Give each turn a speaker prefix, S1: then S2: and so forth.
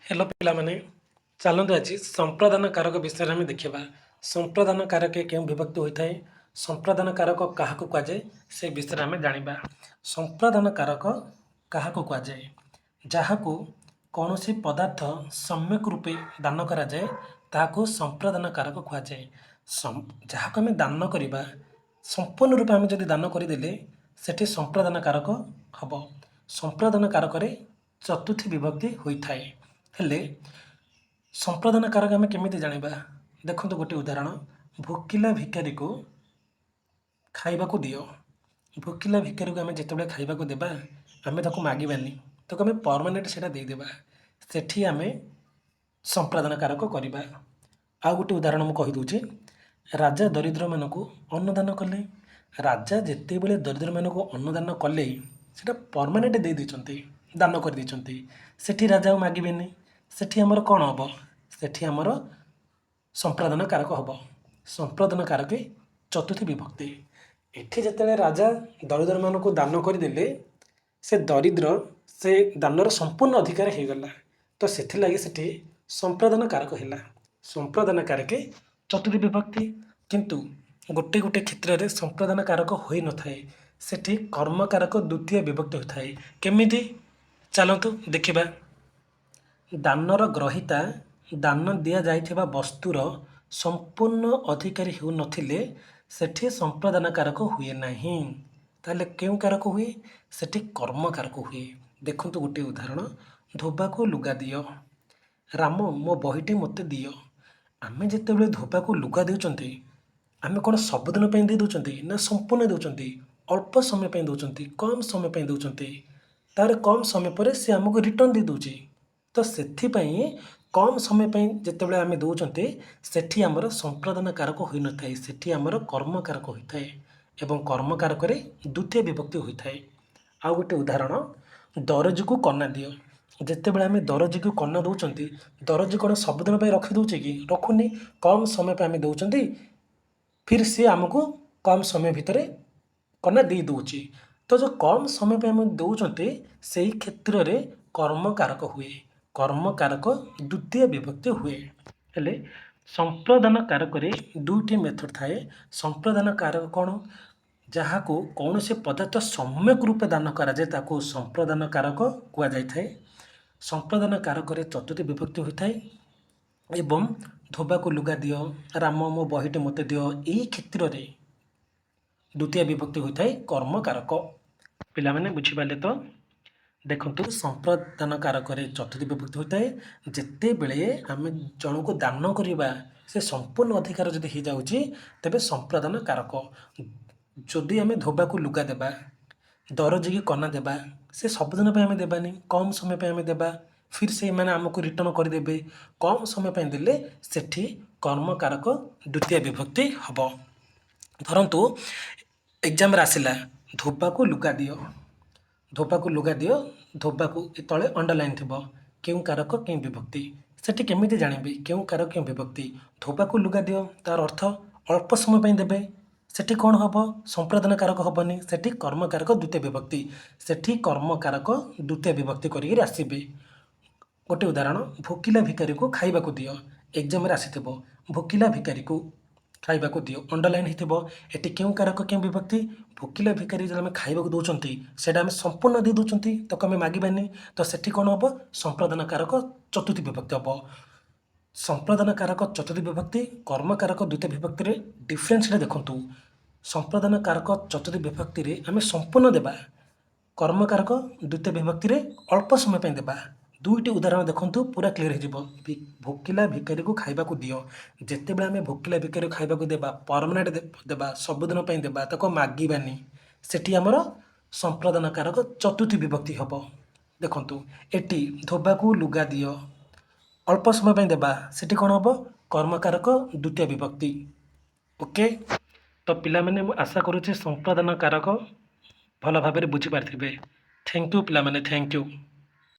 S1: Hello पिलामाने चलतु आज संप्रदान कारक विषय में देखा संप्रदान कारक क्यों विभक्ति होता है संप्रदान कारक क्या कहुए से विषय में जाना संप्रदान कारक क्या कहुए जहाँ को कौन सी पदार्थ सम्यक रूपे दान कराए ताकू संप्रदान कारक कहुए जहाँ को आम दान करवा संपूर्ण रूपे आम जब दान करदे सेठी संप्रदान कारक हम संप्रदान कारक चतुर्थी विभक्ति होता है हेले संप्रदान कारक आम केमी जाना देखो गोटे उदाहरण भोकिला भिकारी को खाइबा दियो भोकिला भिकारी को आम जिते खाइबा देवा आम ताको मागिबानी ताको आम परमानेंट से देदेबा सेठी आम संप्रदान कारक करवा आउ गोटे उदाहरण मुझे कहीदे राजा दरिद्र मानक अन्नदान कले राजा जिते बड़े दरिद्र मानक अन्नदान कले से परमानेंट दे देते दान कर देते सेठी राजा मागिबेनी सेठी आमर कौन हम सेठी आमर संप्रदान कारक हम संप्रदान कारक चतुर्थी विभक्ति एठी जिते राजा दरिद्र मानक दान करदे से दरिद्र से दानर संपूर्ण अधिकार हो गला तो से लगी संप्रदान कारक है संप्रदान कारक चतुर्थी विभक्ति किंतु गोटे गोटे क्षेत्र में संप्रदान कारक हो न थाए सेठी कर्म कारक द्वितीय विभक्ति होता है केमिति चलतु देखिबा दानर ग्रहिता दान दि जाइथिबा वस्तुर संपूर्ण अधिकारी हो नथिले सेठी संप्रदान कारक हुए नहीं ताले क्यों कारक हुए सेठी कर्म कारक हुए देखंतु गोटे उदाहरण धोबा को लुगा दियो राम मो बहीटी मते दियो आमे जेतेबेले धोबा को लुगा देउचंती आमे कोन सबदिन पे दे देउचंती ना संपूर्ण देउचंती अल्प समय पे देउचंती कम समय पे देउचंती तार कम समय पर से आमको रिटर्न दे दूची तो सेथिपाई कम समय पे जितेबाला आम दौरान सेठी आमर संप्रदान कारक हो न थाए सेठी आमर कर्म कारक होता है एवं कर्म कारक द्वितीय विभक्ति होता है आउ गोटे उदाहरण दरजी को कन्ना दियो जितेबाला आम दरजी को कन्ना दौरान दरजी कौन सबुदिन रखी दौचे कि रखुनी कम समय पे आम दौरान फिर सी आमको कम समय भितर कन्ना दे दूची तो जो कम समय पे आम दौरान से क्षेत्र में कर्म कारक हुए कर्म कारक द्वितीय विभक्ति हुए हेले संप्रदान कारक दुईटी मेथड थाए संप्रदान कारक कौन जहाँ को कौन से पदार्थ सम्यक रूपे दान कराए ताको संप्रदान कारक कहुए संप्रदान कारक चतुर्थी विभक्ति होता है एवं धोबा को लुगा दियो राम मो बहीटे मते दियो यही क्षेत्र में द्वितीय विभक्ति होता है कर्म कारक पिला माने बुझीपारे तो देखंतु संप्रदान कारक चतुर्थी विभक्ति होता है जिते बेले आम जन को दान करवा से संपूर्ण अधिकार जब हो जाऊँगी तेरे संप्रदान कारक जदि आम धोबा को लुगा देवा दरजी की कना देवा से सबुदिन पे आम देवानी कम समय पे आम देवा फिर से मैंने आमको रिटर्न करदे कम समय पे देले सेठी कर्म कारक द्वितीय विभक्ति हम धरतु एग्जाम आसला धोबा को लुगा दियो धोबा को लुगा दियो धोबा को तले अंडरलाइन थी क्यों कारक क्यों विभक्ति सेठी केमिति जानिबे क्यों कारक क्यों विभक्ति धोबा को लुगा दियो तार अर्थ अल्प समय पे देबे सेठी कौन हम संप्रदान कारक हेनी सेठी कर्म कारक द्वितीय विभक्ति सेठी कर्म कारक द्वितीय विभक्ति करिक आसबे गोटे उदाहरण भोकिला भिकारी को खाइबा दियो एग्जाम आसीथिबो भोकिला भिकारी को खाइबा दियो अंडरलाइन होती एटी क्यों कारक क्यों विभक्ति भोकिला भिकारी जो आम खाइबा दौरान से आम संपूर्ण दे दूँ ताको आम मागिबानी तो सेठी कौन हम संप्रदान कारक चतुर्थी विभक्ति हम संप्रदान कारक चतुर्थी विभक्ति कर्म कारक द्वितीय विभक्ति डिफरेन्स देखु संप्रदान कारक चतुर्थी विभक्ति आम संपूर्ण देवा कर्म कारक द्वितीय विभक्ति अल्प समय पे देवा दुईटी उदाहरण देखु पूरा क्लीयर हो भोकिला भिकारी को खाइबा दियो जिते बड़े आम भोकिला भिकारी खाइबा देवा परमानेंट देवा सबुदिन देवा ताको मागिबानी सेठी आमर संप्रदान कारक चतुर्थी विभक्ति हम देखु एटी धोबा को लुगा दियो अल्प समय पे देवा सेठी कौन हम कर्म कारक द्वितीय विभक्ति ओके तो पिला माने आशा करुचे संप्रदान कारक भल भाव बुझीपारे थैंक यू पिला माने थैंक यू।